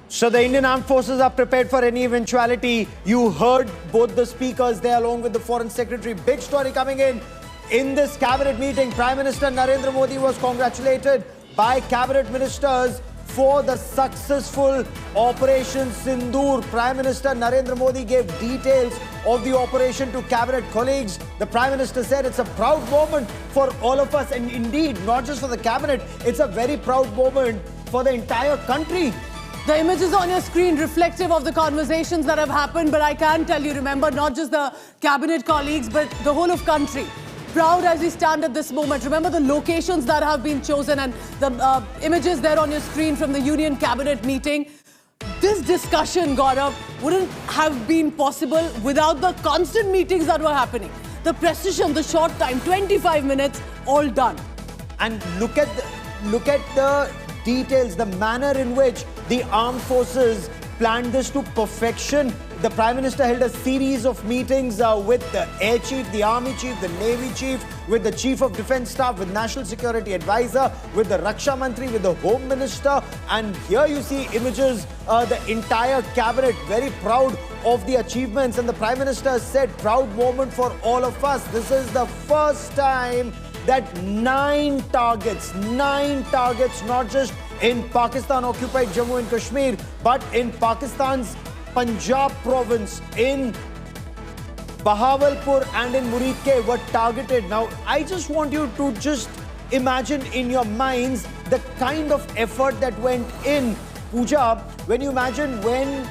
So the Indian Armed Forces are prepared for any eventuality. You heard both the speakers there along with the Foreign Secretary. Big story coming in. In this cabinet meeting, Prime Minister Narendra Modi was congratulated by cabinet ministers for the successful Operation Sindoor. Prime Minister Narendra Modi gave details of the operation to cabinet colleagues. The Prime Minister said it's a proud moment for all of us, and indeed, not just for the cabinet, it's a very proud moment for the entire country. The images on your screen reflective of the conversations that have happened, but I can tell you, remember, not just the cabinet colleagues, but the whole of country. Proud as we stand at this moment. Remember the locations that have been chosen and the images there on your screen from the Union Cabinet meeting. This discussion, Gaurav, wouldn't have been possible without the constant meetings that were happening. The precision, the short time, 25 minutes, all done. And look at the details, the manner in which the armed forces planned this to perfection. The Prime Minister held a series of meetings with the Air Chief, the Army Chief, the Navy Chief, with the Chief of Defence Staff, with National Security Advisor, with the Raksha Mantri, with the Home Minister. And here you see images, the entire cabinet very proud of the achievements. And the Prime Minister said, proud moment for all of us. This is the first time that 9 targets, not just in Pakistan-occupied Jammu and Kashmir, but in Pakistan's Punjab province, in Bahawalpur and in Murid were targeted. Now, I just want you to just imagine in your minds the kind of effort that went in, Pooja, when you imagine when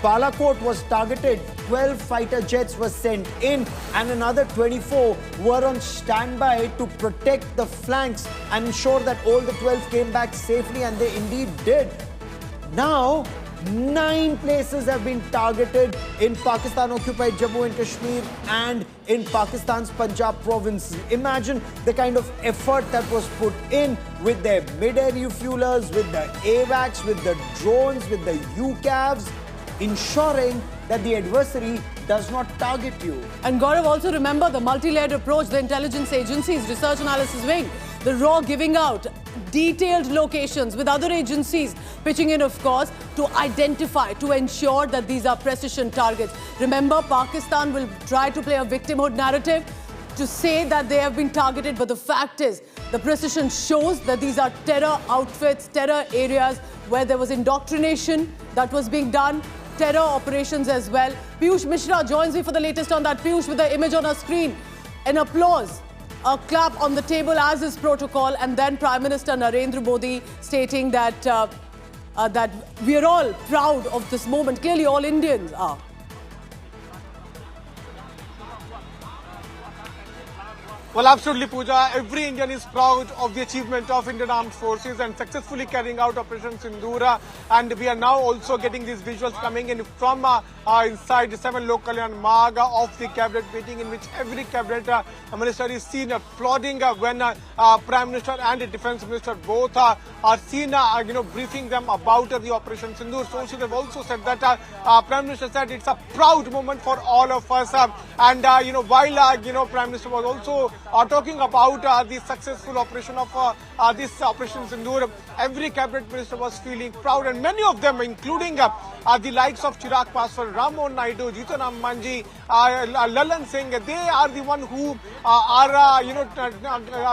Balakot was targeted, 12 fighter jets were sent in and another 24 were on standby to protect the flanks and ensure that all the 12 came back safely, and they indeed did. Now, 9 places have been targeted in Pakistan-occupied Jammu and Kashmir and in Pakistan's Punjab province. Imagine the kind of effort that was put in with their mid-air refuelers, with the AWACS, with the drones, with the UCAVs, ensuring that the adversary does not target you. And Gaurav, also remember the multi-layered approach, the intelligence agencies, research analysis wing, the RAW giving out detailed locations with other agencies pitching in, of course, to identify, to ensure that these are precision targets. Remember, Pakistan will try to play a victimhood narrative to say that they have been targeted, but the fact is, the precision shows that these are terror outfits, terror areas where there was indoctrination that was being done, terror operations as well. Piyush Mishra joins me for the latest on that. Piyush, with the image on our screen, an applause, a clap on the table as is protocol, and then Prime Minister Narendra Modi stating that that we are all proud of this moment. Clearly, all Indians are. Well, absolutely, Pooja. Every Indian is proud of the achievement of Indian Armed Forces and successfully carrying out Operation Sindoor. And we are now also getting these visuals coming in from inside 7 Lok Kalyan Marg of the cabinet meeting, in which every cabinet minister is seen applauding when Prime Minister and the Defence Minister both are seen, briefing them about the Operation Sindoor. So she have also said that Prime Minister said it's a proud moment for all of us. While Prime Minister was also talking about the successful operation of this Operation Sindoor, every cabinet minister was feeling proud, and many of them, including the likes of Chirag Paswar, Ram Mohan Naidu, Jitan Ram Manji, Lalan Singh, they are the one who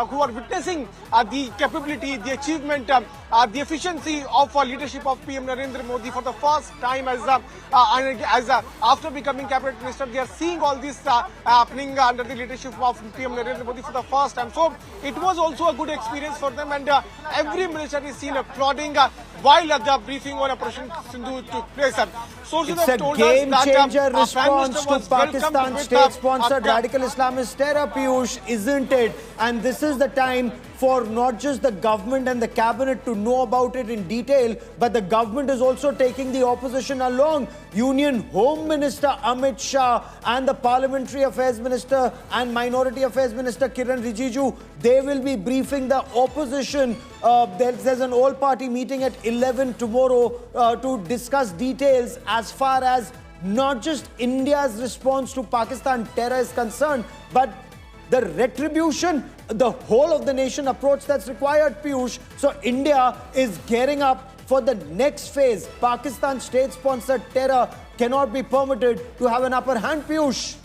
who are witnessing the capability, the achievement, the efficiency of leadership of PM Narendra Modi for the first time as after becoming cabinet minister. They are seeing all this happening under the leadership of PM Narendra Modi for the first time. So it was also a good experience for them, and every minister is seen applauding while the briefing on Operation Sindoor took place. Sources it's have told a game-changer us that response to Pakistan's state-sponsored radical Islamist terror, Piyush, isn't it? And this is the time for not just the government and the cabinet to know about it in detail, but the government is also taking the opposition along. Union Home Minister Amit Shah and the Parliamentary Affairs Minister and Minority Affairs Minister Kiran Rijiju, they will be briefing the opposition. There's an all-party meeting at 11 tomorrow to discuss details as far as not just India's response to Pakistan terror is concerned, but the retribution, the whole of the nation approach that's required, Piyush. So India is gearing up for the next phase. Pakistan state-sponsored terror cannot be permitted to have an upper hand, Piyush.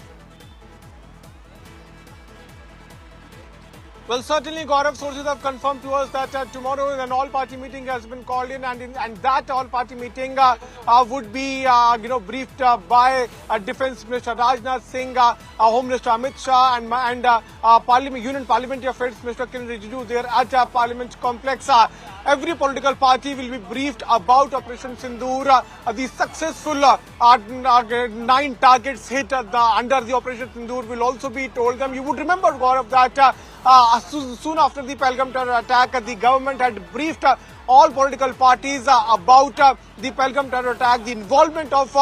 Well, certainly, Gaurav, sources have confirmed to us that tomorrow an all-party meeting has been called in, and that all-party meeting would be, briefed by Defence Minister Rajnath Singh, Home Minister Amit Shah, and Union Parliamentary Affairs Minister Kiren Rijiju there at Parliament Complex. Every political party will be briefed about Operation Sindoor, the successful 9 targets hit under the Operation Sindoor will also be told them. You would remember, Gaurav, that soon after the Pahalgam terror attack, the government had briefed all political parties about the Pahalgam terror attack, the involvement of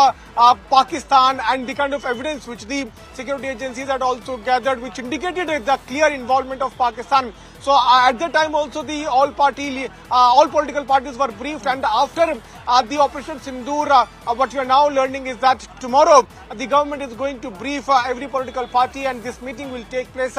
Pakistan, and the kind of evidence which the security agencies had also gathered, which indicated the clear involvement of Pakistan. So at the time also all political parties were briefed, and after the Operation Sindoor, what we are now learning is that tomorrow the government is going to brief every political party, and this meeting will take place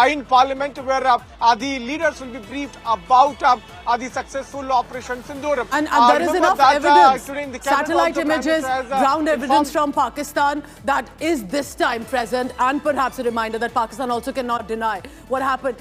in Parliament, where the leaders will be briefed about the successful Operation Sindoor. And there is enough evidence, satellite images, ground evidence from Pakistan that is this time present, and perhaps a reminder that Pakistan also cannot deny what happened.